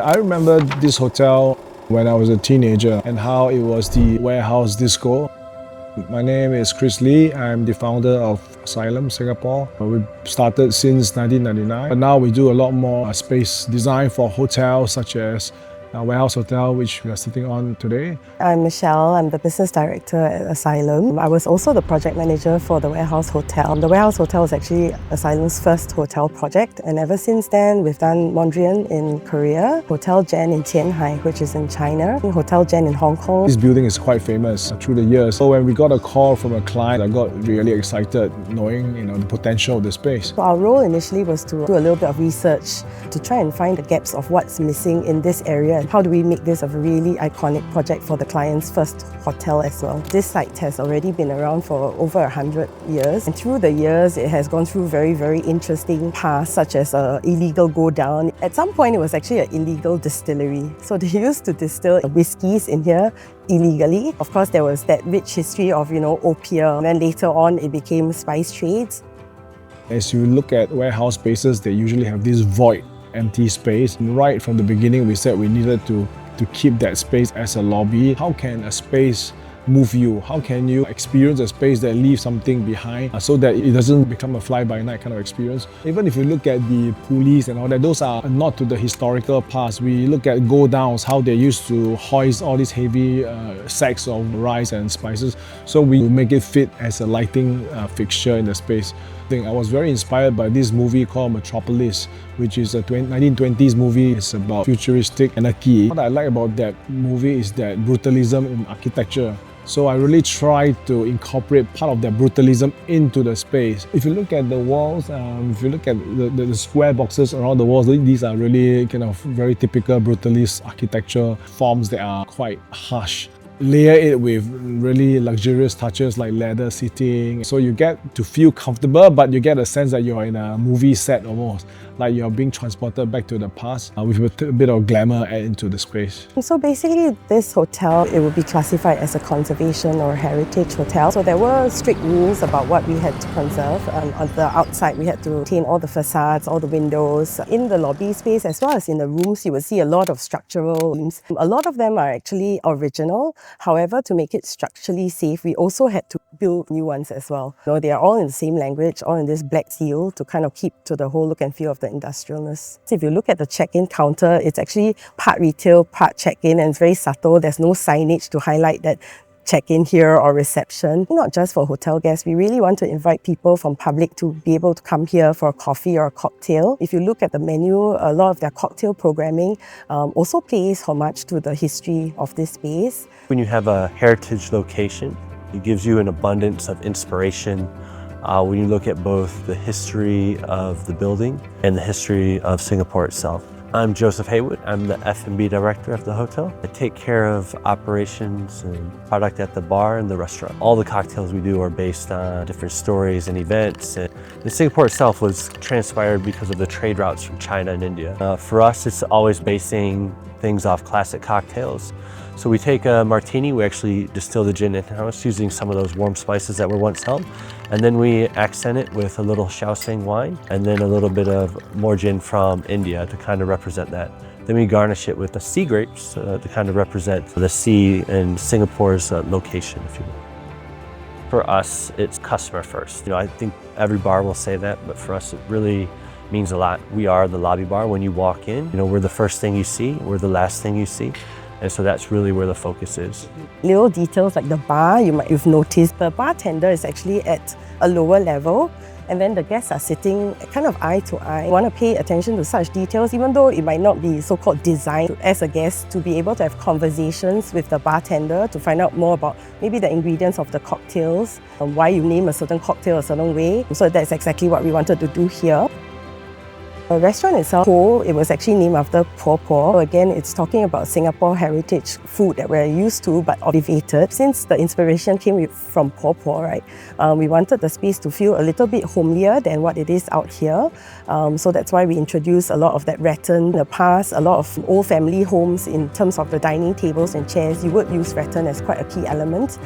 I remember this hotel when I was a teenager and how it was the warehouse disco. My name is Chris Lee. I'm the founder of Asylum Singapore. We started since 1999, but now we do a lot more space design for hotels such as Warehouse Hotel, which we are sitting on today. I'm Michelle. I'm the business director at Asylum. I was also the project manager for the Warehouse Hotel. The Warehouse Hotel is actually Asylum's first hotel project, and ever since then we've done Mondrian in Korea, Hotel Jen in Tianhai, which is in China, Hotel Jen in Hong Kong. This building is quite famous through the years. So when we got a call from a client, I got really excited knowing the potential of the space. So our role initially was to do a little bit of research to try and find the gaps of what's missing in this area. How do we make this a really iconic project for the client's first hotel as well? This site has already been around for over 100 years, and through the years it has gone through very interesting paths, such as illegal godown. At some point it was actually an illegal distillery, so they used to distill whiskies in here illegally. Of course, there was that rich history of opium, and then later on it became spice trades. As you look at warehouse spaces, they usually have this void, empty space. And right from the beginning, we said we needed to keep that space as a lobby. How can a space move you? How can you experience a space that leaves something behind so that it doesn't become a fly-by-night kind of experience? Even if you look at the pulleys and all that, those are not to the historical past. We look at godowns, how they used to hoist all these heavy sacks of rice and spices. So we make it fit as a lighting fixture in the space. I was very inspired by this movie called Metropolis, which is a 1920s movie. It's about futuristic anarchy. What I like about that movie is that brutalism in architecture. So I really tried to incorporate part of that brutalism into the space. If you look at the walls, if you look at the square boxes around the walls, these are really kind of very typical brutalist architecture forms that are quite harsh. Layer it with really luxurious touches like leather seating, so you get to feel comfortable, but you get a sense that you're in a movie set almost, like you're being transported back to the past with a bit of glamour added into the space. So basically this hotel, it would be classified as a conservation or heritage hotel. So there were strict rules about what we had to conserve. On the outside we had to retain all the facades, all the windows. In the lobby space as well as in the rooms, you will see a lot of structural rooms. A lot of them are actually original. However, to make it structurally safe, we also had to build new ones as well. They are all in the same language, all in this black steel to kind of keep to the whole look and feel of the industrialness. So if you look at the check-in counter, it's actually part retail, part check-in, and it's very subtle. There's no signage to highlight that check-in here or reception. Not just for hotel guests, we really want to invite people from public to be able to come here for a coffee or a cocktail. If you look at the menu, a lot of their cocktail programming also pays homage to the history of this space. When you have a heritage location, it gives you an abundance of inspiration when you look at both the history of the building and the history of Singapore itself. I'm Joseph Haywood. I'm the F&B director of the hotel. I take care of operations and product at the bar and the restaurant. All the cocktails we do are based on different stories and events. And Singapore itself was transpired because of the trade routes from China and India. For us, it's always basing things off classic cocktails. So we take a martini, we actually distill the gin in-house using some of those warm spices that were once held. And then we accent it with a little Shaoxing wine and then a little bit of more gin from India to kind of represent that. Then we garnish it with the sea grapes to kind of represent the sea and Singapore's location, if you will. For us, it's customer first. I think every bar will say that, but for us it really means a lot. We are the lobby bar. When you walk in, we're the first thing you see, we're the last thing you see. And so that's really where the focus is. Little details like the bar, you've noticed the bartender is actually at a lower level, and then the guests are sitting kind of eye to eye. You want to pay attention to such details, even though it might not be so-called designed as a guest, to be able to have conversations with the bartender to find out more about maybe the ingredients of the cocktails, and why you name a certain cocktail a certain way. So that's exactly what we wanted to do here. The restaurant itself, it was actually named after Po Po. So again, it's talking about Singapore heritage food that we're used to but elevated. Since the inspiration came from Po Po, right, we wanted the space to feel a little bit homelier than what it is out here. So that's why we introduced a lot of that rattan. In the past, a lot of old family homes, in terms of the dining tables and chairs, you would use rattan as quite a key element.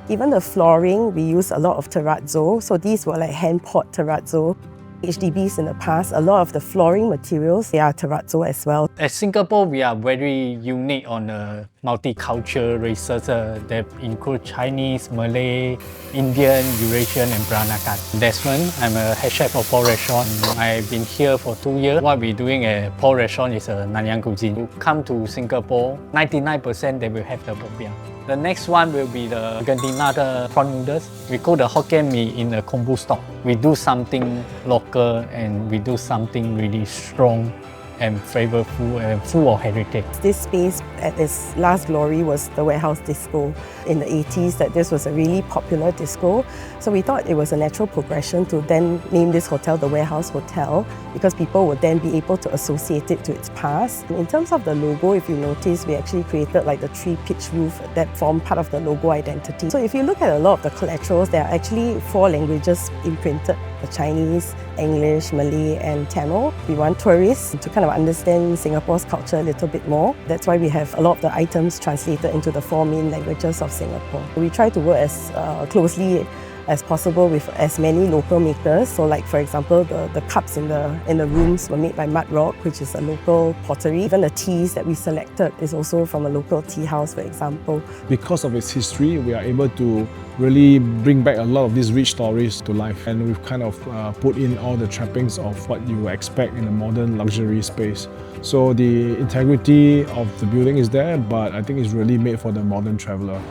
Even the flooring, we use a lot of terrazzo. So these were like hand-poured terrazzo. HDBs in the past, a lot of the flooring materials, they are terrazzo as well. At Singapore, we are very unique on the multicultural races that include Chinese, Malay, Indian, Eurasian, and Peranakan. Desmond, I'm a head chef of Paul Restaurant. I've been here for 2 years. What we're doing at Paul Restaurant is a Nanyang cuisine. You come to Singapore, 99% they will have the popiah. The next one will be the Argentina prawn noodles. We call the Hokkien mee in the kombu stock. We do something local and we do something really strong and flavorful and full of heritage. This space at its last glory was the warehouse disco. In the 80s, that this was a really popular disco. So we thought it was a natural progression to then name this hotel the Warehouse Hotel, because people would then be able to associate it to its past. In terms of the logo, if you notice, we actually created like the 3-pitch roof that form part of the logo identity. So if you look at a lot of the collaterals, there are actually 4 languages imprinted: the Chinese, English, Malay, and Tamil. We want tourists to kind of understand Singapore's culture a little bit more. That's why we have a lot of the items translated into the 4 main languages of Singapore. We try to work as closely as possible with as many local makers. So like for example, the cups in the rooms were made by Mud Rock, which is a local pottery. Even the teas that we selected is also from a local tea house, for example. Because of its history, we are able to really bring back a lot of these rich stories to life, and we've kind of put in all the trappings of what you expect in a modern luxury space. So the integrity of the building is there, but I think it's really made for the modern traveller.